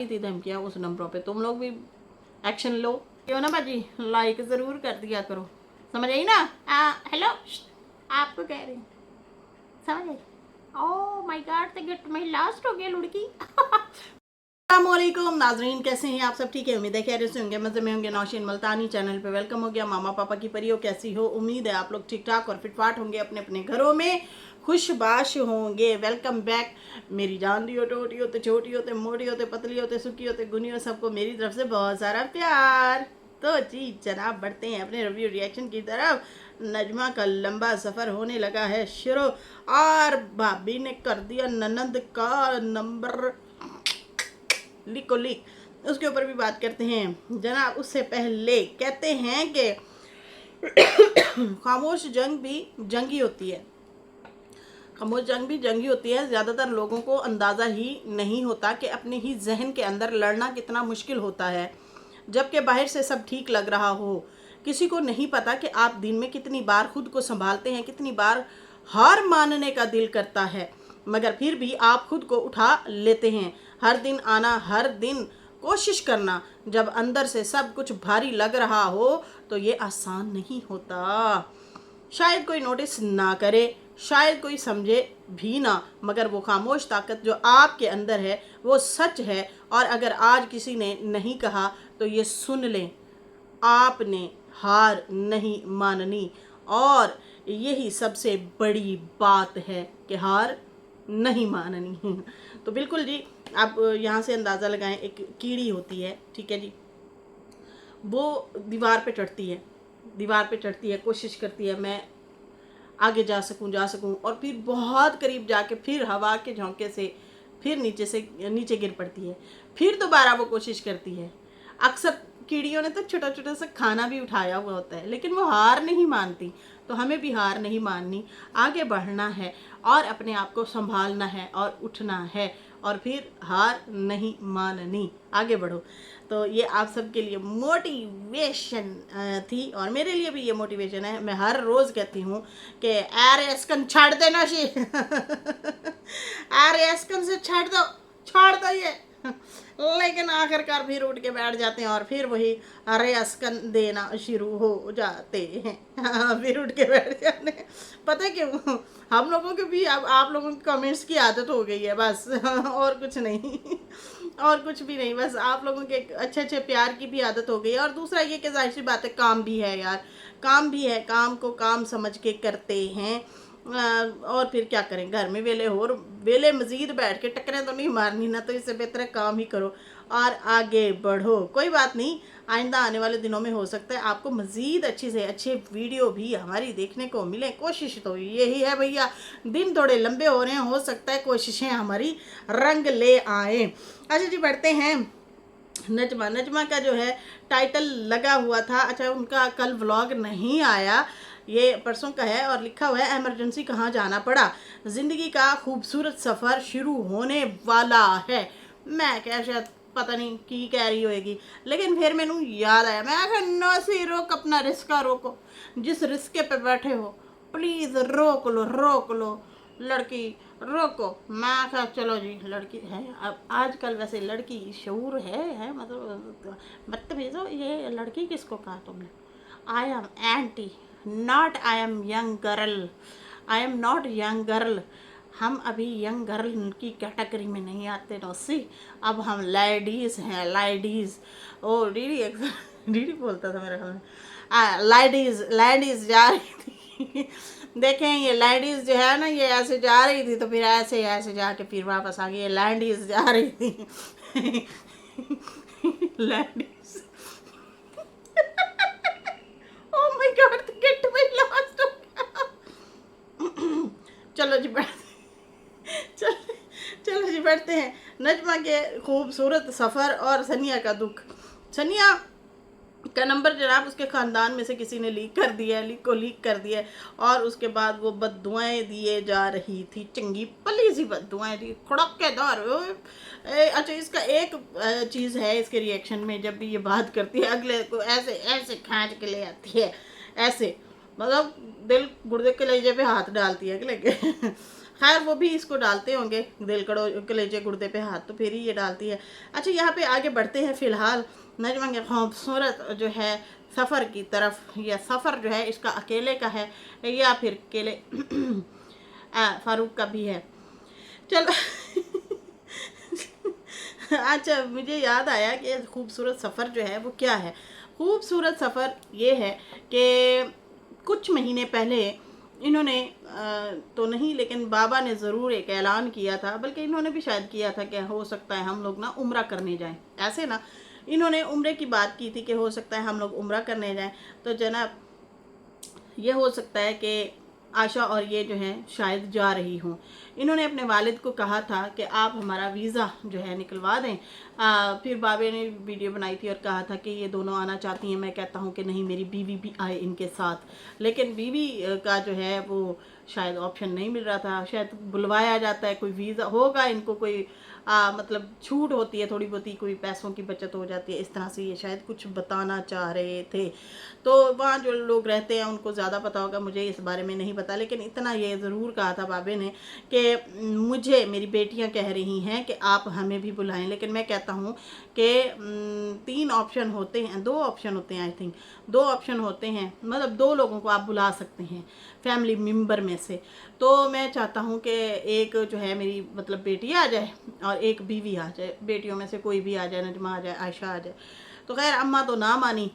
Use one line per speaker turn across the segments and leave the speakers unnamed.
थी धमकियाँ उस नंबरों पे, तुम लोग भी एक्शन लो। क्यों ना बाजी, लाइक ज़रूर कर दिया करो, समझ आई ना? हेलो, आपको कह रही हूँ, समझ आई? ओह माय गॉड, तो गेट माय लास्ट हो गया लुड़की। अस्सलामुअलैकुम नाजरीन, कैसे हैं आप सब? ठीक है, उम्मीद है खैरियत से होंगे, मज़े में होंगे। नौशीन मुल्तानी चैनल पे वेलकम हो गया। मामा पापा की परियों कैसी हो? उम्मीद है आप लोग ठीक ठाक और फिटफाट होंगे, अपने अपने घरों में खुशबाश होंगे। वेलकम बैक मेरी जान दी हो, टोटी होते, छोटी होते, मोटी होते, पतली होते, सुखी होते, गुनी हो, सबको मेरी तरफ से बहुत सारा प्यार। तो जी जनाब, बढ़ते हैं अपने रिव्यू रिएक्शन की तरफ। नजमा का लंबा सफ़र होने लगा है शुरू और भाभी ने कर दिया ननंद का नंबर लिको लिक, उसके ऊपर भी बात करते हैं जनाब। उससे पहले कहते हैं कि खामोश जंग भी जंगी होती है, खामोश जंग भी जंगी होती है। ज़्यादातर लोगों को अंदाज़ा ही नहीं होता कि अपने ही जहन के अंदर लड़ना कितना मुश्किल होता है, जबकि बाहर से सब ठीक लग रहा हो। किसी को नहीं पता कि आप दिन में कितनी बार खुद को संभालते हैं, कितनी बार हार मानने का दिल करता है, मगर फिर भी आप खुद को उठा लेते हैं। हर दिन आना, हर दिन कोशिश करना, जब अंदर से सब कुछ भारी लग रहा हो तो ये आसान नहीं होता। शायद कोई नोटिस ना करे, शायद कोई समझे भी ना, मगर वो खामोश ताकत जो आपके अंदर है वो सच है। और अगर आज किसी ने नहीं कहा तो ये सुन लें, आपने हार नहीं माननी। और यही सबसे बड़ी बात है कि हार नहीं माननी। तो बिल्कुल जी, आप यहाँ से अंदाज़ा लगाएं, एक कीड़ी होती है, ठीक है जी, वो दीवार पे चढ़ती है, दीवार पे चढ़ती है, कोशिश करती है मैं आगे जा सकूं, और फिर बहुत करीब जाके फिर हवा के झोंके से फिर नीचे गिर पड़ती है। फिर दोबारा वो कोशिश करती है। अक्सर कीड़ियों ने तो छोटा छोटा सा खाना भी उठाया हुआ होता है, लेकिन वो हार नहीं मानती। तो हमें भी हार नहीं माननी, आगे बढ़ना है और अपने आप को संभालना है और उठना है, और फिर हार नहीं माननी, आगे बढ़ो। तो ये आप सबके लिए मोटिवेशन थी, और मेरे लिए भी ये मोटिवेशन है। मैं हर रोज़ कहती हूँ कि अरे अस्कन छाड़ देना शी अरे अस्कन से छोड़ दो ये, लेकिन आखिरकार फिर उठ के बैठ जाते हैं और फिर वही अरे अस्कन देना शुरू हो जाते हैं। फिर उठ के बैठ जाते हैं। पता है क्यों? हम लोगों को भी अब आप लोगों की कमेंट्स की आदत हो गई है बस। और कुछ नहीं, और कुछ भी नहीं, बस आप लोगों के अच्छे अच्छे प्यार की भी आदत हो गई है। और दूसरा ये कि जाहिर सी बात है, काम भी है यार, काम भी है, काम को काम समझ के करते हैं। और फिर क्या करें, घर में वेले हो, और वेले मज़ीद बैठ के टक्करें तो नहीं मारनी ना, तो इससे बेहतर है काम ही करो और आगे बढ़ो। कोई बात नहीं, आइंदा आने वाले दिनों में हो सकता है आपको मज़ीद अच्छी से अच्छे वीडियो भी हमारी देखने को मिले। कोशिश तो यही है भैया, दिन थोड़े लंबे हो रहे हैं, हो सकता है कोशिशें हमारी रंग ले आए। अच्छा जी, बढ़ते हैं। नजमा का जो है टाइटल लगा हुआ था, अच्छा उनका कल व्लॉग नहीं आया, ये परसों का है, और लिखा हुआ है इमरजेंसी कहाँ जाना पड़ा, ज़िंदगी का खूबसूरत सफ़र शुरू होने वाला है। मैं क्या, शायद पता नहीं की कह रही होएगी, लेकिन फिर मैनू याद आया, मैं आखिर नो रोक, अपना रिस्का रोको, जिस रिस्के पे बैठे हो प्लीज़ रोक लो लड़की, रोको। मैं कहा चलो जी, लड़की है अब आजकल, वैसे लड़की शऊर है मतलब बदतमीज़ो, ये लड़की किसको कहा तुमने? I am anti, not I am young girl, I am not young girl. हम अभी यंग गर्ल की कैटेगरी में नहीं आते नौसी, अब हम लेडीज़ हैं, लेडीज़। ओ डीडी डीडी बोलता था मेरे ख्याल में। लेडीज़ जा रही थी। देखें, ये लेडीज़ जो है ना, ये ऐसे जा रही थी, तो फिर ऐसे ऐसे जाके फिर वापस आ गई। ये लेडीज़ जा रही थी। Ladies. Oh my God, gate my last. चलो जी चल चलो जी, बढ़ते हैं। नजमा के खूबसूरत सफ़र और सनिया का दुख। सनिया का नंबर जनाब उसके ख़ानदान में से किसी ने लीक कर दिया, और उसके बाद वो बद्दुआएं दिए जा रही थी, चंगी पली सी बद्दुआएं दी, खड़केदार। अच्छा, इसका एक चीज़ है इसके रिएक्शन में, जब भी ये बात करती है अगले को ऐसे ऐसे खींच के ले आती है, ऐसे मतलब दिल गुर्दे के लहजे पे हाथ डालती है अगले के। खैर वो भी इसको डालते होंगे, दिल कलेजे गुर्दे पे हाथ, तो फिर ही ये डालती है। अच्छा, यहाँ पे आगे बढ़ते हैं। फ़िलहाल नजमा के खूबसूरत जो है सफ़र की तरफ। यह सफ़र जो है इसका अकेले का है या फिर अकेले फारूक का भी है। चलो अच्छा, मुझे याद आया कि खूबसूरत सफ़र जो है वो क्या है। खूबसूरत सफ़र ये है कि कुछ महीने पहले इन्होंने तो नहीं, लेकिन बाबा ने ज़रूर एक ऐलान किया था, बल्कि इन्होंने भी शायद किया था कि हो सकता है हम लोग ना उम्रा करने जाएं। ऐसे ना इन्होंने उम्रे की बात की थी कि हो सकता है हम लोग उम्रा करने जाएं। तो जनाब, ये हो सकता है कि आशा और ये जो है शायद जा रही हूँ। इन्होंने अपने वालिद को कहा था कि आप हमारा वीज़ा जो है निकलवा दें। फिर बाबे ने वीडियो बनाई थी और कहा था कि ये दोनों आना चाहती हैं। मैं कहता हूँ कि नहीं, मेरी बीवी भी आए इनके साथ। लेकिन बीवी का जो है वो शायद ऑप्शन नहीं मिल रहा था, शायद बुलवाया जाता है, कोई वीज़ा होगा इनको, कोई मतलब छूट होती है थोड़ी बहुत, कोई पैसों की बचत हो जाती है, इस तरह से ये शायद कुछ बताना चाह रहे थे। तो वहाँ जो लोग रहते हैं उनको ज़्यादा पता होगा, मुझे इस बारे में नहीं पता। लेकिन इतना ये ज़रूर कहा था बाबे ने कि मुझे मेरी बेटियां कह रही हैं कि आप हमें भी बुलाएं। लेकिन मैं कहता हूँ कि 3 ऑप्शन होते हैं, 2 ऑप्शन होते हैं, आई थिंक 2 ऑप्शन होते हैं, मतलब 2 लोगों को आप बुला सकते हैं फैमिली मेम्बर में से। तो मैं चाहता हूँ कि एक जो है मेरी मतलब बेटी आ जाए और एक बीवी आ जाए, बेटियों में से कोई भी आ जाए, नजमा आ जाए, आयशा आ जाए। तो खैर अम्मा तो ना मानी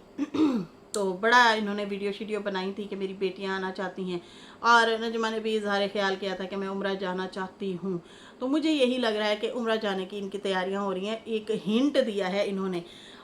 तो बड़ा इन्होंने वीडियो शीडियो बनाई थी कि मेरी बेटियां आना चाहती हैं, और नजमा ने भी इजहार ख्याल किया था कि मैं उम्रा जाना चाहती हूँ। तो मुझे यही लग रहा है कि उम्रा जाने की इनकी तैयारियां हो रही हैं, एक हिंट दिया है इन्होंने।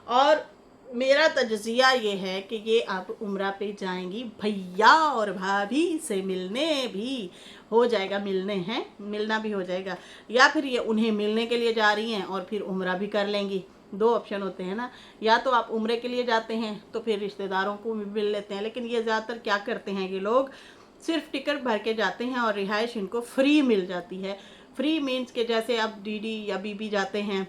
और मेरा तजज़िया ये है कि ये अब उम्रा पे जाएंगी, भैया और भाभी से मिलने भी हो जाएगा, मिलना भी हो जाएगा, या फिर ये उन्हें मिलने के लिए जा रही हैं और फिर उम्रा भी कर लेंगी। 2 ऑप्शन होते हैं ना, या तो आप उम्रे के लिए जाते हैं तो फिर रिश्तेदारों को भी मिल लेते हैं। लेकिन ये ज़्यादातर क्या करते हैं, ये लोग सिर्फ टिकट भर के जाते हैं और रिहाइश इनको फ्री मिल जाती है। फ्री मीन्स के जैसे अब दीदी या बीबी जाते हैं,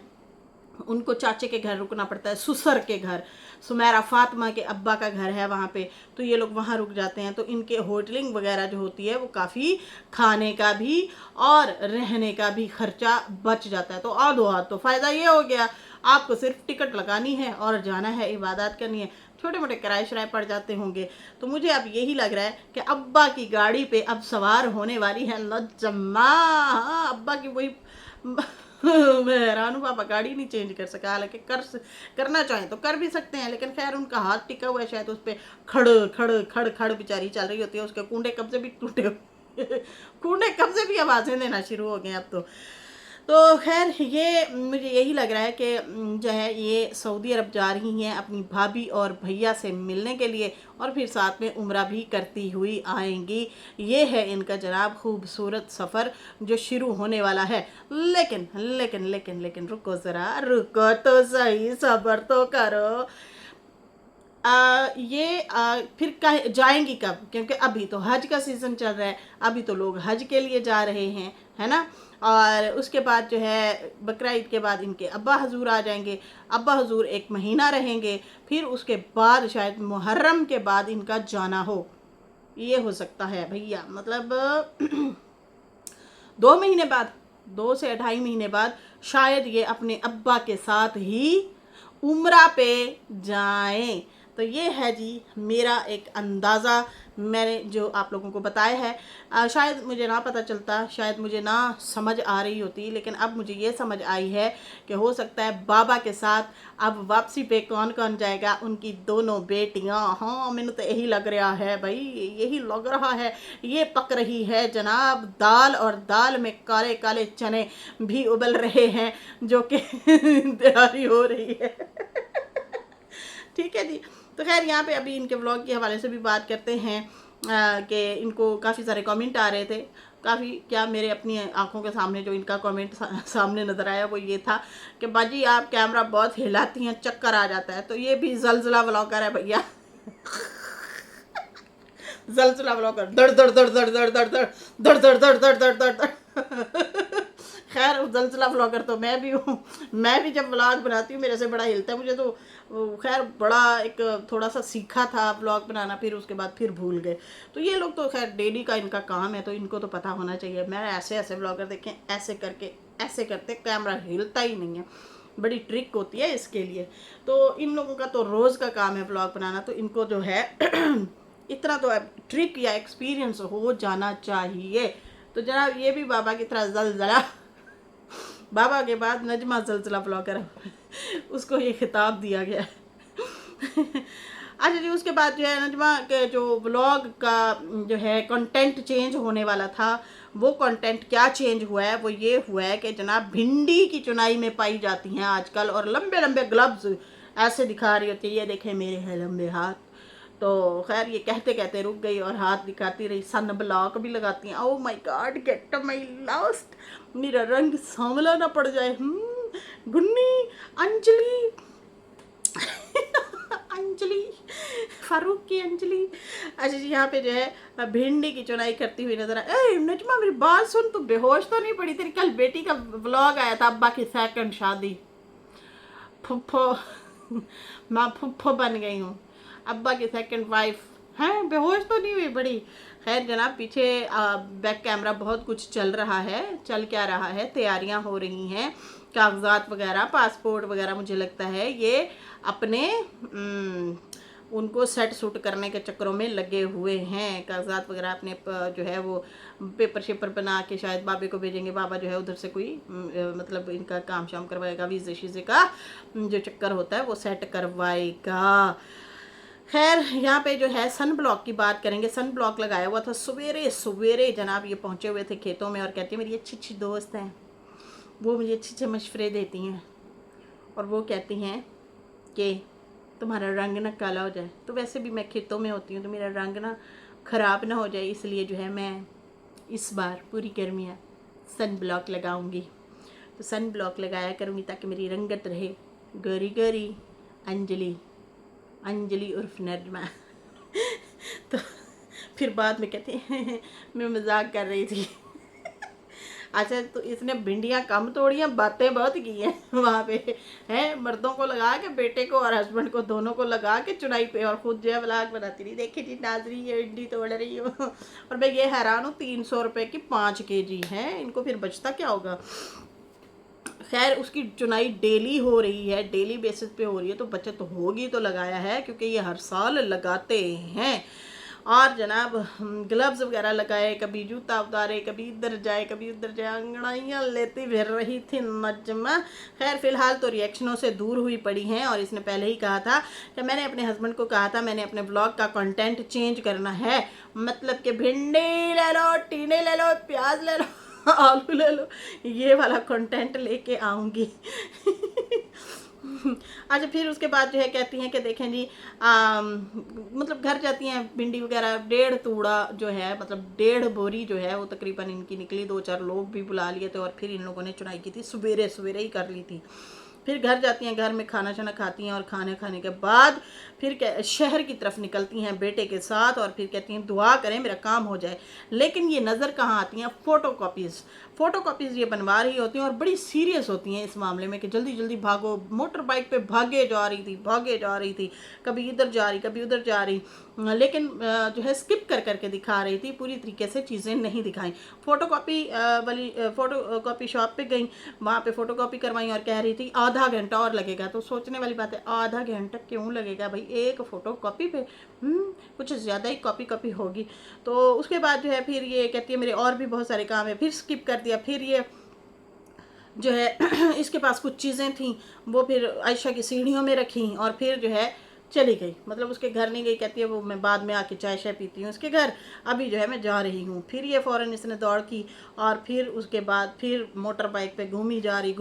उनको चाचे के घर रुकना पड़ता है, ससुर के घर, सुमेरा फातिमा के अब्बा का घर है वहाँ पे, तो ये लोग वहाँ रुक जाते हैं। तो इनके होटलिंग वगैरह जो होती है वो काफ़ी, खाने का भी और रहने का भी खर्चा बच जाता है। तो आधो हाथ तो फ़ायदा ये हो गया, आपको सिर्फ टिकट लगानी है और जाना है, इबादत करनी है, छोटे मोटे किराए शराए पड़ जाते होंगे। तो मुझे अब यही लग रहा है कि अब्बा की गाड़ी पे अब सवार होने वाली है नजमा। हाँ, अब्बा की वही मैं हैरान हूँ, पापा गाड़ी नहीं चेंज कर सका। हालांकि करना चाहें तो कर भी सकते हैं, लेकिन खैर उनका हाथ टिका हुआ है, शायद उस पर खड़ खड़ खड़ खड़ बेचारी चल रही होती है, उसके कुंडे कब से भी टूटे कुंडे कब से भी आवाज़ें देना शुरू हो गए अब तो खैर ये मुझे यही लग रहा है कि जो है ये सऊदी अरब जा रही हैं अपनी भाभी और भैया से मिलने के लिए, और फिर साथ में उम्रा भी करती हुई आएंगी। ये है इनका जनाब खूबसूरत सफ़र जो शुरू होने वाला है। लेकिन लेकिन लेकिन लेकिन रुको ज़रा, रुको तो सही, सब्र तो करो। फिर जाएंगी कब, क्योंकि अभी तो हज का सीज़न चल रहा है, अभी तो लोग हज के लिए जा रहे हैं, है ना। और उसके बाद जो है बकरा ईद के बाद इनके अब्बा हजूर आ जाएंगे, अब्बा हजूर 1 महीना रहेंगे, फिर उसके बाद शायद मुहर्रम के बाद इनका जाना हो, ये हो सकता है भैया, मतलब 2 महीने बाद, 2 से 2.5 महीने बाद शायद ये अपने अब्बा के साथ ही उम्रा पे जाएं। तो ये है जी मेरा एक अंदाज़ा, मैंने जो आप लोगों को बताया है। शायद मुझे ना पता चलता, शायद मुझे ना समझ आ रही होती, लेकिन अब मुझे ये समझ आई है कि हो सकता है बाबा के साथ अब वापसी पे कौन कौन जाएगा, उनकी दोनों बेटियां। हाँ, मैंने तो यही लग रहा है भाई, यही लग रहा है, ये पक रही है जनाब दाल, और दाल में काले काले चने भी उबल रहे हैं, जो कि तैयारी हो रही है ठीक है जी। तो खैर यहाँ पे अभी इनके व्लॉग के हवाले से भी बात करते हैं कि इनको काफ़ी सारे कमेंट आ रहे थे, काफ़ी क्या, मेरे अपनी आंखों के सामने जो इनका कमेंट सामने नज़र आया वो ये था कि बाजी आप कैमरा बहुत हिलाती हैं, चक्कर आ जाता है। तो ये भी जलजला व्लॉगर है भैया जलजला व्लॉगर, दड़ दड़ दड़ दड़ दड़ दड़ दड़ दड़ दड़ दड़ दड़ दड़ दड़ खैर जलजला व्लॉगर तो मैं भी हूँ। मैं भी जब व्लॉग बनाती हूँ मेरे से बड़ा हिलता है मुझे तो। खैर बड़ा एक थोड़ा सा सीखा था व्लॉग बनाना, फिर उसके बाद फिर भूल गए। तो ये लोग तो खैर डेली का इनका काम है, तो इनको तो पता होना चाहिए। मैं ऐसे ऐसे व्लॉगर देखें, ऐसे करके ऐसे करते कैमरा हिलता ही नहीं है, बड़ी ट्रिक होती है इसके लिए। तो इन लोगों का तो रोज़ का काम है व्लॉग बनाना, तो इनको जो है इतना तो ट्रिक या एक्सपीरियंस हो जाना चाहिए। तो जनाब ये भी बाबा की तरह जलजला, बाबा के बाद नजमा जलजला ब्लॉगर उसको ये खिताब दिया गया है। अच्छा जी, उसके बाद जो है नजमा के जो ब्लॉग का जो है कंटेंट चेंज होने वाला था, वो कंटेंट क्या चेंज हुआ है, वो ये हुआ है कि जनाब भिंडी की चुनाई में पाई जाती हैं आजकल, और लंबे लंबे ग्लव्स ऐसे दिखा रही होती है, ये देखें मेरे हैं लंबे हाथ। तो खैर ये कहते कहते रुक गई और हाथ दिखाती रही। सन ब्लॉक भी लगाती हैं। Oh my God, gate my last, मेरा रंग सांवला ना पड़ जाए। गुन्नी, अंजलि अंजलि, फारूक की अंजलि। अच्छा जी, यहाँ पे जो है भिंडी की चुनाई करती हुई नजर ए नजमा मेरी बात सुन, तू बेहोश तो नहीं पड़ी? तेरी कल बेटी का व्लॉग आया था, अब्बा की सेकंड शादी। फुफ्फो मैं फुफ्फो बन गई हूँ, अब्बा की सेकंड वाइफ। हैं, बेहोश तो नहीं हुई बड़ी? खैर जनाब पीछे बैक कैमरा बहुत कुछ चल रहा है। चल क्या रहा है, तैयारियां हो रही हैं, कागजात वगैरह, पासपोर्ट वगैरह, मुझे लगता है ये अपने उनको सेट सूट करने के चक्करों में लगे हुए हैं। कागजात वगैरह अपने जो है वो पेपर शेपर बना के शायद बाबे को भेजेंगे। बाबा जो है उधर से कोई मतलब इनका काम शाम करवाएगा, वीज़े शीज़े का जो चक्कर होता है वो सेट करवाएगा। खैर यहाँ पे जो है सन ब्लॉक की बात करेंगे। सन ब्लॉक लगाया हुआ था सवेरे सवेरे जनाब, ये पहुँचे हुए थे खेतों में और कहती है मेरी अच्छी अच्छी दोस्त हैं, वो मुझे अच्छे अच्छे मशवरे देती हैं, और वो कहती हैं कि तुम्हारा रंग ना काला हो जाए। तो वैसे भी मैं खेतों में होती हूँ तो मेरा रंग ना ख़राब ना हो जाए, इसलिए जो है मैं इस बार पूरी गर्मियाँ सन ब्लॉक लगाऊंगी। तो सन ब्लॉक लगाया करूँगी ताकि मेरी रंगत रहे गोरी गोरी। अंजलि, अंजलि उर्फ नजमा। तो फिर बाद में कहते हैं मैं मजाक कर रही थी। अच्छा, तो इसने भिंडियाँ कम तोड़ी हैं, बातें बहुत की हैं वहाँ पे। हैं, मर्दों को लगा के, बेटे को और हस्बैंड को दोनों को लगा के चुनाई पे, और खुद जो है व्लॉग बनाती रही। देखिए जी नाजरी ये भिंडी तोड़ रही हो। और मैं ये हैरान हूँ 300 रुपये की 5 kg है, इनको फिर बचता क्या होगा। खैर उसकी चुनाई डेली हो रही है, डेली बेसिस पे हो रही है, तो बचत होगी तो लगाया है, क्योंकि ये हर साल लगाते हैं। और जनाब ग्लव्स वगैरह लगाए, कभी जूता उतारे, कभी इधर जाए कभी उधर जाए, अंगड़ाइयाँ लेती फिर रही थी नजमा। खैर फिलहाल तो रिएक्शनों से दूर हुई पड़ी हैं, और इसने पहले ही कहा था कि मैंने अपने हस्बैंड को कहा था मैंने अपने ब्लॉग का कंटेंट चेंज करना है, मतलब कि भिंडी ले लो, टीने ले लो, प्याज ले लो, आलू ले लो, ये वाला कंटेंट लेके आऊँगी। अच्छा, फिर उसके बाद जो है कहती हैं कि देखें जी मतलब घर जाती हैं भिंडी वगैरह 1.5 तूड़ा जो है, मतलब 1.5 बोरी जो है वो तकरीबन इनकी निकली। 2-4 लोग भी बुला लिए थे, और फिर इन लोगों ने चुनाई की थी, सवेरे सवेरे ही कर ली थी। फिर घर जाती हैं, घर में खाना शाना खाती हैं, और खाने खाने के बाद फिर शहर की तरफ निकलती हैं बेटे के साथ, और फिर कहती हैं दुआ करें मेरा काम हो जाए। लेकिन ये नज़र कहाँ आती हैं, फ़ोटो कॉपीज़ ये बनवा रही होती हैं, और बड़ी सीरियस होती हैं इस मामले में कि जल्दी जल्दी भागो। मोटर बाइक पे भागे जा रही थी, कभी इधर जा रही कभी उधर जा रही, लेकिन जो है स्किप कर करके दिखा रही थी, पूरी तरीके से चीज़ें नहीं दिखाई। फ़ोटो कॉपी शॉप पे गई, वहाँ पे फ़ोटो कॉपी करवाई, और कह रही थी आधा घंटा और लगेगा। तो सोचने वाली बात है, आधा घंटा क्यों लगेगा भाई एक फ़ोटो कॉपी पे? कुछ ज़्यादा ही कॉपी होगी। तो उसके बाद जो है फिर ये कहती है मेरे और भी बहुत सारे काम है, फिर स्किप कर दिया। फिर ये जो है इसके पास कुछ चीज़ें थी, वो फिर आयशा की सीढ़ियों में रखी, और फिर जो है चली गई, मतलब उसके घर नहीं गई। कहती है वो मैं बाद में आके चाय शाय पीती हूँ उसके घर, अभी जो है मैं जा रही हूँ। फिर ये फ़ौरन इसने दौड़ की, और फिर उसके बाद फिर मोटर बाइक पे घूमी जा रही,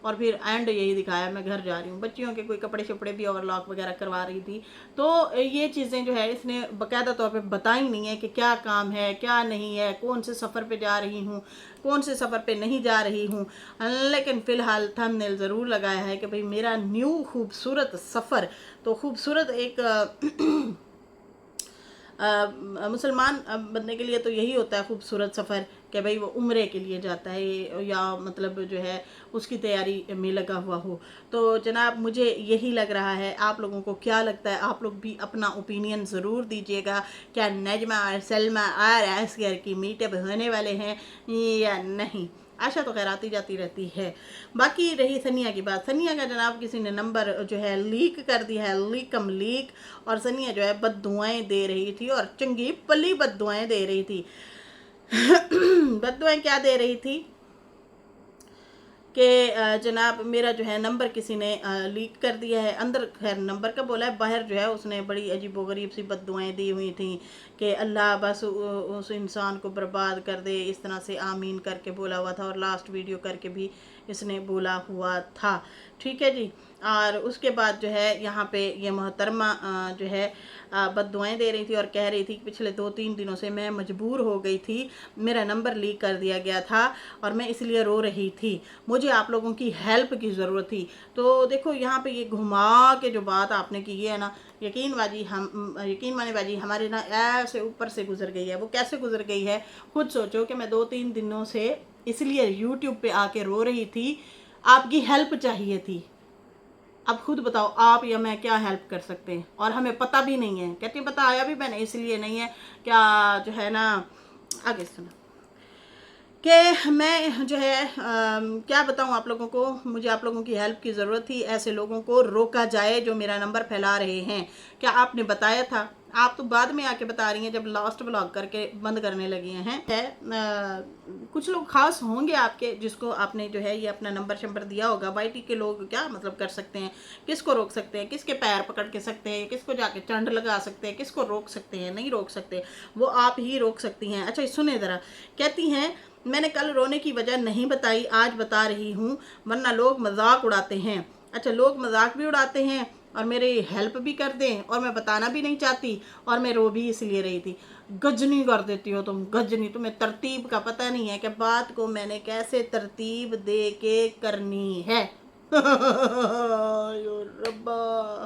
और फिर एंड यही दिखाया मैं घर जा रही हूँ। बच्चियों के कोई कपड़े शपड़े भी ओवरलॉक वगैरह करवा रही थी। तो ये चीज़ें जो है इसने बाकायदा तौर पे बताई नहीं है कि क्या काम है क्या नहीं है, कौन से सफ़र पे जा रही हूँ, कौन से सफ़र पे नहीं जा रही हूँ। लेकिन फ़िलहाल थंबनेल ज़रूर लगाया है कि भाई मेरा न्यू खूबसूरत सफ़र। तो खूबसूरत एक मुसलमान बनने के लिए तो यही होता है खूबसूरत सफ़र कि भाई वो उम्रे के लिए जाता है या मतलब जो है उसकी तैयारी में लगा हुआ हो। तो जनाब मुझे यही लग रहा है, आप लोगों को क्या लगता है? आप लोग भी अपना ओपिनियन ज़रूर दीजिएगा। क्या नजमा और सलमा और असगर की मीटअप होने वाले हैं या नहीं? आशा तो खैर आती जाती रहती है। बाकी रही सनिया की बात, सनिया का जनाब किसी ने नंबर जो है लीक कर दिया है, लीकम लीक। और सनिया जो है बद्दुआएं दे रही थी और चंगी पली बद्दुआएं दे रही थी। बद्दुआएं क्या दे रही थी कि जनाब मेरा जो है नंबर किसी ने लीक कर दिया है। अंदर खैर नंबर का बोला है, बाहर जो है उसने बड़ी अजीबोगरीब सी बद्दुआएं दी हुई थी कि अल्लाह बस उस इंसान को बर्बाद कर दे, इस तरह से आमीन करके बोला हुआ था। और लास्ट वीडियो करके भी इसने बोला हुआ था, ठीक है जी। और उसके बाद जो है यहाँ पे ये मोहतरमा जो है बद्दुआएं दे रही थी और कह रही थी कि पिछले 2-3 दिनों से मैं मजबूर हो गई थी, मेरा नंबर लीक कर दिया गया था और मैं इसलिए रो रही थी, मुझे आप लोगों की हेल्प की ज़रूरत थी। तो देखो यहाँ पे ये घुमा के जो बात आपने की है ना, यकीन माने बाजी हमारे ना ऐसे ऊपर से गुजर गई है। वो कैसे गुजर गई है खुद सोचो कि मैं 2-3 दिनों से इसलिए यूट्यूब पे आके रो रही थी, आपकी हेल्प चाहिए थी। अब खुद बताओ आप या मैं क्या हेल्प कर सकते हैं? और हमें पता भी नहीं है, कहती बताया भी मैंने इसलिए नहीं है क्या जो है ना, आगे सुना कि मैं जो है क्या बताऊं आप लोगों को, मुझे आप लोगों की हेल्प की ज़रूरत थी। ऐसे लोगों को रोका जाए जो मेरा नंबर फैला रहे हैं। क्या आपने बताया था? आप तो बाद में आके बता रही हैं जब लास्ट व्लॉग करके बंद करने लगी हैं। कुछ लोग खास होंगे आपके जिसको आपने जो है ये अपना नंबर शंबर दिया होगा। वाईटी के लोग क्या मतलब कर सकते हैं? किसको रोक सकते हैं? किसके पैर पकड़ के सकते हैं? किसको जाके चंड लगा सकते हैं? किसको रोक सकते हैं? नहीं रोक सकते, वो आप ही रोक सकती हैं। अच्छा सुने ज़रा, कहती हैं मैंने कल रोने की वजह नहीं बताई, आज बता रही हूँ वरना लोग मजाक उड़ाते हैं। अच्छा लोग मजाक भी उड़ाते हैं और मेरे हेल्प भी कर दें और मैं बताना भी नहीं चाहती और मैं रो भी इसलिए रही थी। गजनी कर देती हो तुम, गजनी। तुम्हें तरतीब का पता नहीं है कि बात को मैंने कैसे तरतीब दे के करनी है। यो रब्बा,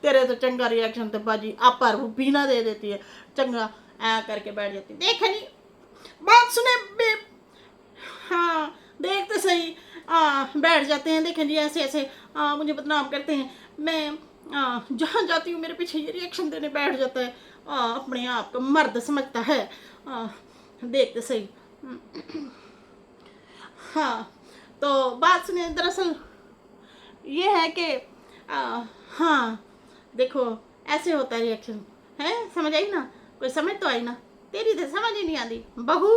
तेरे तो चंगा रिएक्शन थे बाजी, आप पर वो बीना दे देती है, चंगा ऐ करके बैठ जाती। देख नहीं बात सुने बे, हाँ देखते सही बैठ जाते हैं। देखें जी ऐसे ऐसे मुझे बदनाम करते हैं। मैं जहाँ जाती हूँ मेरे पीछे ये रिएक्शन देने बैठ जाता है। अपने आप को मर्द समझता है। देखते सही। हाँ तो बात सुनिए, दरअसल ये है कि हाँ देखो ऐसे होता है रिएक्शन है, समझ आई ना? कोई समझ तो आई ना? तेरी तो समझ ही नहीं आती बहू,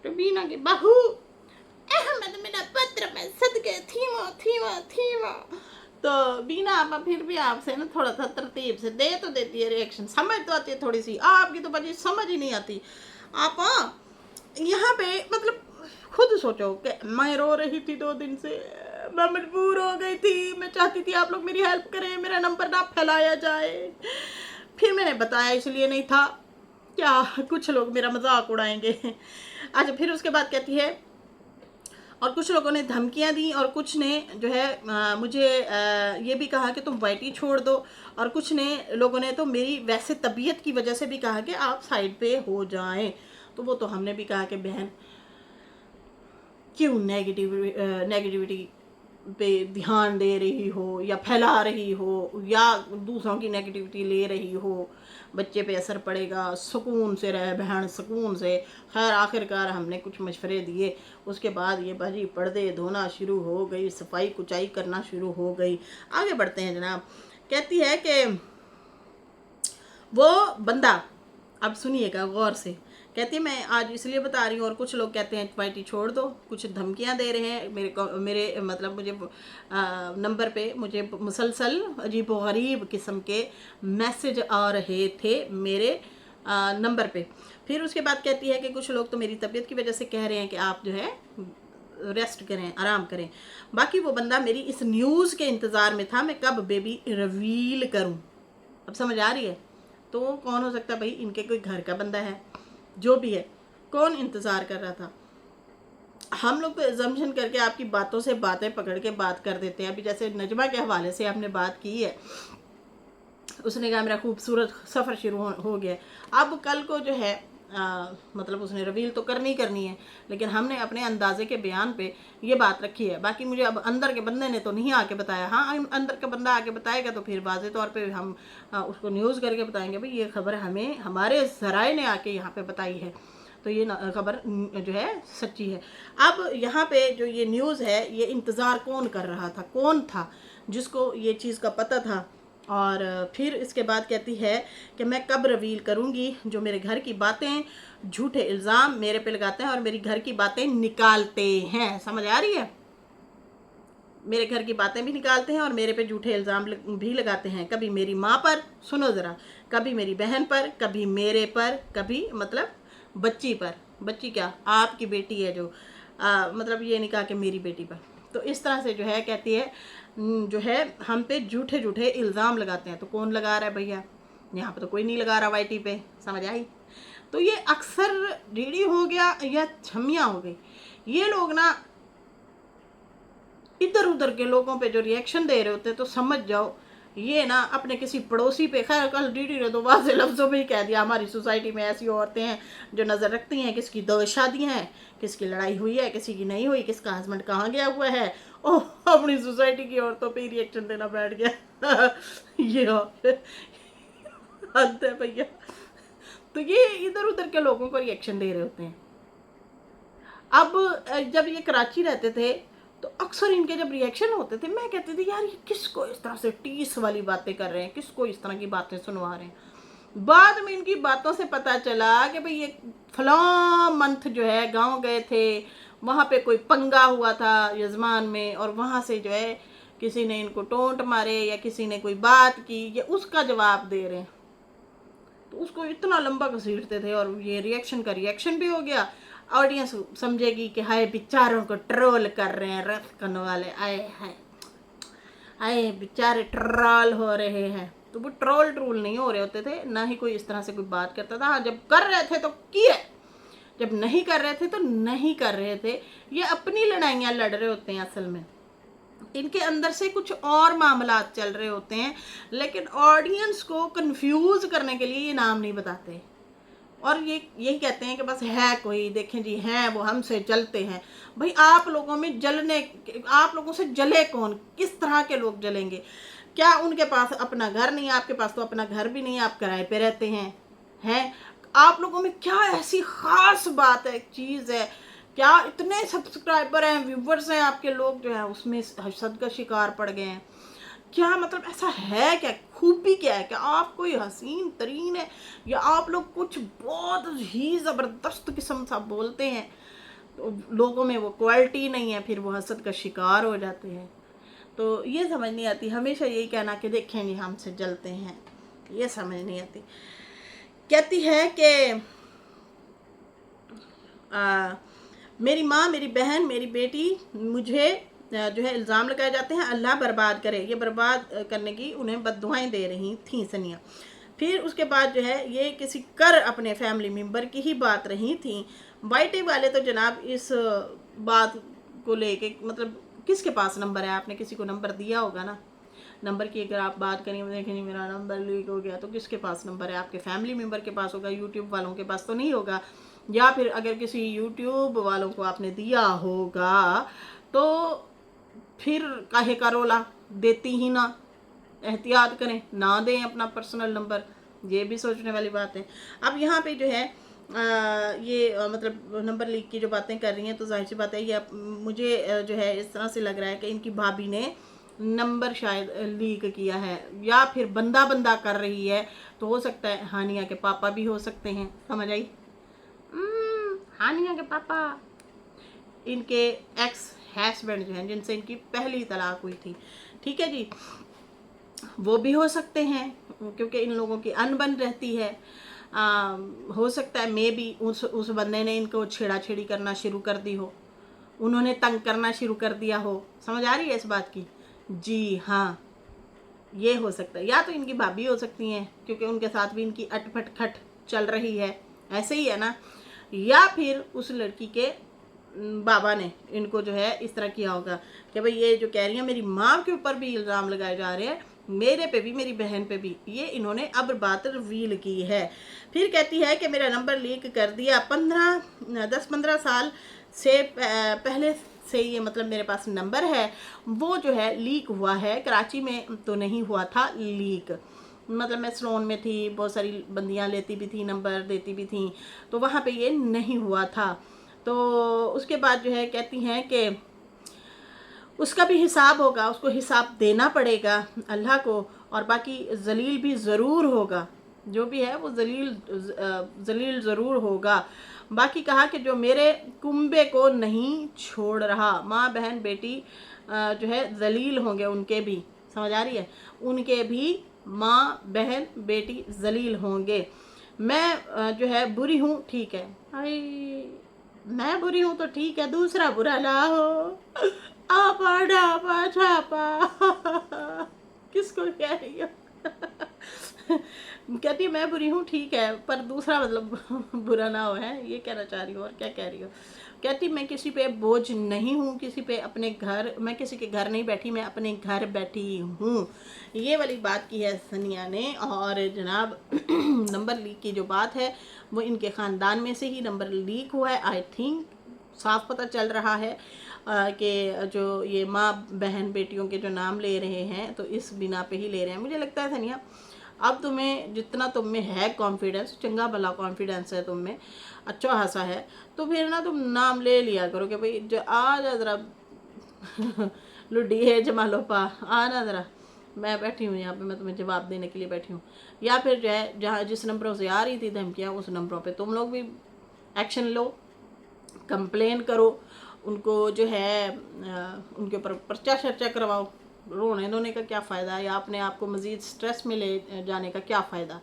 रबीना की बहू, अहमद मेरा पत्र में सदके थीमा थीमा थीमा। तो बीना आप फिर भी आपसे ना थोड़ा सा तरतीब से दे तो देती है रिएक्शन, समझ तो आती है थोड़ी सी। आपकी तो बच्ची समझ ही नहीं आती। आप यहाँ पे मतलब खुद सोचो कि मैं रो रही थी 2 दिन से, मैं मजबूर हो गई थी, मैं चाहती थी आप लोग मेरी हेल्प करें, मेरा नंबर ना फैलाया जाए। फिर मैंने बताया इसलिए नहीं था क्या कुछ लोग मेरा मजाक उड़ाएंगे। अच्छा फिर उसके बाद कहती है और कुछ लोगों ने धमकियां दी और कुछ ने जो है मुझे ये भी कहा कि तुम वाईटी छोड़ दो। और कुछ ने लोगों ने तो मेरी वैसे तबीयत की वजह से भी कहा कि आप साइड पे हो जाएं। तो वो तो हमने भी कहा कि बहन क्यों नेगेटिविटी पे ध्यान दे रही हो या फैला रही हो या दूसरों की नेगेटिविटी ले रही हो, बच्चे पे असर पड़ेगा। सुकून से रहे बहन, सुकून से। खैर आखिरकार हमने कुछ मशवरे दिए, उसके बाद ये बाजी पर्दे धोना शुरू हो गई, सफाई कुचाई करना शुरू हो गई। आगे बढ़ते हैं जनाब। कहती है कि वो बंदा, अब सुनिएगा गौर से, कहती है मैं आज इसलिए बता रही हूँ और कुछ लोग कहते हैं वाईटी छोड़ दो, कुछ धमकियाँ दे रहे हैं मेरे मतलब मुझे नंबर पे मुझे मुसलसल अजीब व गरीब किस्म के मैसेज आ रहे थे मेरे नंबर पे। फिर उसके बाद कहती है कि कुछ लोग तो मेरी तबीयत की वजह से कह रहे हैं कि आप जो है रेस्ट करें, आराम करें। बाकी वो बंदा मेरी इस न्यूज़ के इंतज़ार में था मैं कब बेबी रिवील करूँ। अब समझ आ रही है? तो कौन हो सकता है भाई? इनके कोई घर का बंदा है, जो भी है, कौन इंतज़ार कर रहा था? हम लोग तो एजम्पशन करके आपकी बातों से बातें पकड़ के बात कर देते हैं। अभी जैसे नजमा के हवाले से आपने बात की है उसने कहा मेरा खूबसूरत सफ़र शुरू हो गया। अब कल को जो है मतलब उसने रिवील तो करनी करनी है, लेकिन हमने अपने अंदाजे के बयान पे ये बात रखी है। बाकी मुझे अब अंदर के बंदे ने तो नहीं आके बताया। हाँ, अंदर का बंदा आके बताएगा तो फिर वाज़े तौर पे हम उसको न्यूज़ करके बताएंगे भाई ये खबर हमें हमारे ज़राए ने आके यहाँ पे बताई है, तो ये खबर जो है सच्ची है। अब यहाँ पे जो ये न्यूज़ है, ये इंतज़ार कौन कर रहा था, कौन था जिसको ये चीज़ का पता था। और फिर इसके बाद कहती है कि मैं कब रिवील करूँगी जो मेरे घर की बातें, झूठे इल्ज़ाम मेरे पे लगाते हैं और मेरी घर की बातें निकालते हैं। समझ आ रही है? मेरे घर की बातें भी निकालते हैं और मेरे पे झूठे इल्ज़ाम भी लगाते हैं। कभी मेरी माँ पर, सुनो ज़रा, कभी मेरी बहन पर, कभी मेरे पर, कभी मतलब बच्ची पर। बच्ची क्या, आपकी बेटी है जो मतलब ये नहीं कहा कि मेरी बेटी पर। तो इस तरह से जो है कहती है जो है हम पे झूठे झूठे इल्ज़ाम लगाते हैं। तो कौन लगा रहा है भैया? यहाँ पे तो कोई नहीं लगा रहा वाईटी पे। समझ आई? तो ये अक्सर डीडी हो गया या छमिया हो गई, ये लोग ना इधर उधर के लोगों पे जो रिएक्शन दे रहे होते हैं, तो समझ जाओ ये ना अपने किसी पड़ोसी पे। खैर कल डीडी ने तो वाज़े लफ्ज़ों में ही कह दिया हमारी सोसाइटी में ऐसी औरतें हैं जो नज़र रखती हैं किसकी 2 शादियाँ हैं, किसकी लड़ाई हुई है, किसी की नहीं हुई, किसका हस्बैंड कहाँ गया हुआ है। ओह, अपनी सोसाइटी की औरतों पे ही रिएक्शन देना बैठ गया। ये हद है भैया। तो ये इधर उधर के लोगों को रिएक्शन दे रहे होते हैं। अब जब ये कराची रहते थे तो अक्सर इनके जब रिएक्शन होते थे, मैं कहती थी यार ये किसको इस तरह से टीस वाली बातें कर रहे हैं, किसको इस तरह की बातें सुनवा रहे हैं। बाद में इनकी बातों से पता चला कि भाई ये फलां मंथ जो है गांव गए थे, वहाँ पे कोई पंगा हुआ था यजमान में, और वहाँ से जो है किसी ने इनको टोंट मारे या किसी ने कोई बात की, ये उसका जवाब दे रहे हैं। तो उसको इतना लंबा घसीटते थे और ये रिएक्शन का रिएक्शन भी हो गया। ऑडियंस समझेगी कि हाय बेचारों को ट्रोल कर रहे हैं रफ करने वाले, आए हाय आए बेचारे ट्रोल हो रहे हैं। तो वो ट्रोल नहीं हो रहे होते थे, ना ही कोई इस तरह से कोई बात करता था। हाँ, जब कर रहे थे तो किए, जब नहीं कर रहे थे तो नहीं कर रहे थे। ये अपनी लड़ाइयाँ लड़ रहे होते हैं, असल में इनके अंदर से कुछ और मामला चल रहे होते हैं, लेकिन ऑडियंस को कंफ्यूज करने के लिए ये नाम नहीं बताते और ये यही कहते हैं कि बस है कोई, देखें जी हैं वो हमसे जलते हैं। भाई आप लोगों में जलने, आप लोगों से जले कौन? किस तरह के लोग जलेंगे? क्या उनके पास अपना घर नहीं है? आपके पास तो अपना घर भी नहीं है, आप किराए पे रहते हैं। आप लोगों में क्या ऐसी खास बात है, चीज़ है, क्या इतने सब्सक्राइबर हैं, व्यूवर्स हैं आपके, लोग जो है उसमें हसद का शिकार पड़ गए हैं? क्या मतलब ऐसा है क्या, खूबी क्या है? क्या आप कोई हसीन तरीन है, या आप लोग कुछ बहुत ही ज़बरदस्त किस्म सा बोलते हैं तो लोगों में वो क्वालिटी नहीं है, फिर वो हसद का शिकार हो जाते हैं। तो ये समझ नहीं आती, हमेशा यही कहना कि देखें नहीं हमसे जलते हैं, ये समझ नहीं आती। कहती है कि मेरी माँ, मेरी बहन, मेरी बेटी, मुझे जो है इल्ज़ाम लगाए जाते हैं, अल्लाह बर्बाद करे। ये बर्बाद करने की उन्हें बद्दुआएं दे रही थी सनिया। फिर उसके बाद जो है ये किसी कर अपने फैमिली मेम्बर की ही बात रही थी। वाईटी वाले तो जनाब इस बात को लेके, मतलब किसके पास नंबर है? आपने किसी को नंबर दिया होगा ना, नंबर की अगर आप बात करें, देखें नहीं मेरा नंबर लीक हो गया, तो किसके पास नंबर है? आपके फैमिली मेम्बर के पास होगा, यूट्यूब वालों के पास तो नहीं होगा। या फिर अगर किसी यूट्यूब वालों को आपने दिया होगा तो फिर काहे का रोला, देती ही ना, एहतियात करें, ना दें अपना पर्सनल नंबर। ये भी सोचने वाली बात है। अब यहाँ पे जो है ये मतलब नंबर लीक की जो बातें कर रही हैं, तो जाहिर सी बात है ये मुझे जो है इस तरह से लग रहा है कि इनकी भाभी ने नंबर शायद लीक किया है, या फिर बंदा कर रही है। तो हो सकता है हानिया के पापा भी हो सकते हैं। समझ आई? हानिया के पापा, इनके एक्स हस्बैंड जो हैं जिनसे इनकी पहली तलाक हुई थी, ठीक है जी, वो भी हो सकते हैं, क्योंकि इन लोगों की अनबन रहती है। हो सकता है मे भी उस बंदे ने इनको छेड़ाछेड़ी करना शुरू कर दी हो, उन्होंने तंग करना शुरू कर दिया हो। समझ आ रही है इस बात की? जी हाँ, ये हो सकता है। या तो इनकी भाभी हो सकती हैं, क्योंकि उनके साथ भी इनकी अटपट खट चल रही है, ऐसे ही है ना। या फिर उस लड़की के बाबा ने इनको जो है इस तरह किया होगा कि भाई ये जो कह रही है मेरी माँ के ऊपर भी इल्ज़ाम लगाए जा रहे हैं, मेरे पे भी मेरी बहन पे भी। ये इन्होंने अब बात रिवील की है। फिर कहती है कि मेरा नंबर लीक कर दिया, 10-15 साल से पहले से ये मतलब मेरे पास नंबर है, वो जो है लीक हुआ है। कराची में तो नहीं हुआ था लीक, मतलब मैं सलोन में थी, बहुत सारी बंदियां लेती भी थी, नंबर देती भी थी, तो वहाँ पे ये नहीं हुआ था। तो उसके बाद जो है कहती हैं कि उसका भी हिसाब होगा, उसको हिसाब देना पड़ेगा अल्लाह को, और बाकी जलील भी ज़रूर होगा, जो भी है वो जलील ज़रूर होगा। बाकी कहा कि जो मेरे कुंबे को नहीं छोड़ रहा, माँ बहन बेटी जो है जलील होंगे, उनके भी, समझ आ रही है, उनके भी माँ बहन बेटी जलील होंगे। मैं जो है बुरी हूँ, ठीक है, आई मैं बुरी हूँ तो ठीक है, दूसरा बुरा ना हो। आपा डापा छापा किसको कह रही हो? कहती है मैं बुरी हूँ ठीक है, पर दूसरा मतलब बुरा ना हो, है ये कहना चाह रही हूँ, और क्या कह रही हो। कहती मैं किसी पे बोझ नहीं हूँ, किसी पे अपने घर, मैं किसी के घर नहीं बैठी, मैं अपने घर बैठी हूँ। ये वाली बात की है सनिया ने। और जनाब नंबर लीक की जो बात है वो इनके ख़ानदान में से ही नंबर लीक हुआ है। आई थिंक साफ पता चल रहा है कि जो ये माँ बहन बेटियों के जो नाम ले रहे हैं तो इस बिना पे ही ले रहे हैं। मुझे लगता है सनिया, अब तुम्हें जितना तुम में है कॉन्फिडेंस, चंगा भला कॉन्फिडेंस है तुम में, अच्छा खासा है, तो फिर ना तुम नाम ले लिया करो कि भाई जो आ जा ज़रा लुड्डी है जमालो पा, आ ना ज़रा, मैं बैठी हूँ यहाँ पे, मैं तुम्हें जवाब देने के लिए बैठी हूँ। या फिर जो है जहाँ जिस नंबरों से आ रही थी धमकियाँ, उस नंबरों पे तुम लोग भी एक्शन लो, कंप्लेन करो, उनको जो है उनके ऊपर पर्चा शर्चा करवाओ। रोने धोने का क्या फ़ायदा है, या अपने आप को मज़ीद स्ट्रेस में ले जाने का क्या फ़ायदा।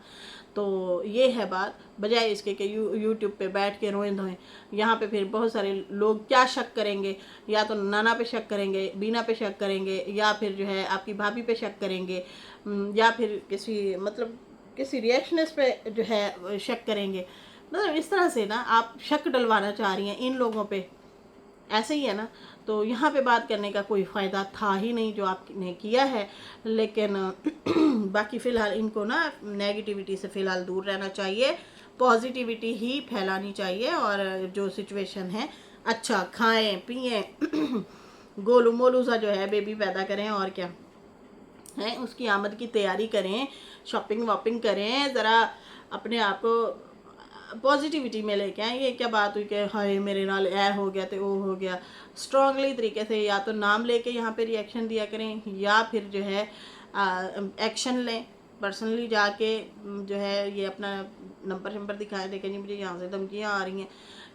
तो ये है बात, बजाय इसके कि यूट्यूब पे बैठ के रोएं धोएं। यहाँ पे फिर बहुत सारे लोग क्या शक करेंगे, या तो नाना पे शक करेंगे, बीना पे शक करेंगे, या फिर जो है आपकी भाभी पे शक करेंगे, या फिर किसी मतलब किसी रिएक्शनिस्ट पे जो है शक करेंगे। मतलब इस तरह से ना आप शक डलवाना चाह रही हैं इन लोगों पे, ऐसे ही है ना। तो यहाँ पे बात करने का कोई फ़ायदा था ही नहीं जो आपने किया है। लेकिन बाकी फ़िलहाल इनको ना नेगेटिविटी से फ़िलहाल दूर रहना चाहिए, पॉजिटिविटी ही फैलानी चाहिए, और जो सिचुएशन है अच्छा खाएं पिएं गोलू मोलू सा जो है बेबी पैदा करें, और क्या है, उसकी आमद की तैयारी करें, शॉपिंग वॉपिंग करें, ज़रा अपने आप को पॉजिटिविटी में लेके आए। ये क्या बात हुई कि हाय मेरे नाल ए हो गया तो वो हो गया। स्ट्रांगली तरीके से या तो नाम लेके यहाँ पे रिएक्शन दिया करें, या फिर जो है एक्शन लें, पर्सनली जाके जो है ये अपना नंबर दिखाएं, देखें जी मुझे यहाँ से धमकियाँ आ रही हैं,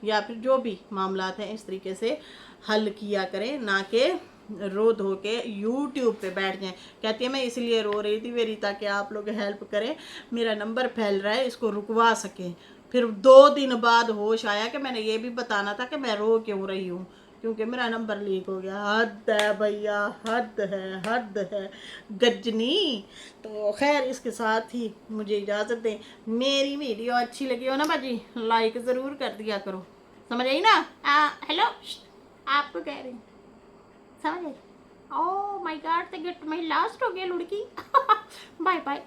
या फिर जो भी मामलात हैं इस तरीके से हल किया करें, ना कि रो धो के यूट्यूब पे बैठ जाएं। कहती है मैं इसलिए रो रही थी मेरी, ताकि आप लोग हेल्प करें, मेरा नंबर फैल रहा है, इसको रुकवा सकें। फिर 2 दिन बाद होश आया कि मैंने ये भी बताना था कि मैं रो क्यों रही हूँ, क्योंकि मेरा नंबर लीक हो गया। हद है भैया, हद है, हद है गजनी। तो खैर इसके साथ ही मुझे इजाज़त दें। मेरी वीडियो अच्छी लगी हो ना बाजी, लाइक ज़रूर कर दिया करो, समझ आई ना। हेलो आपको कह रही हूँ, समझ आई। ओह माय गॉड, तो गेट माय लास्ट हो गया लुड़की। Bye bye.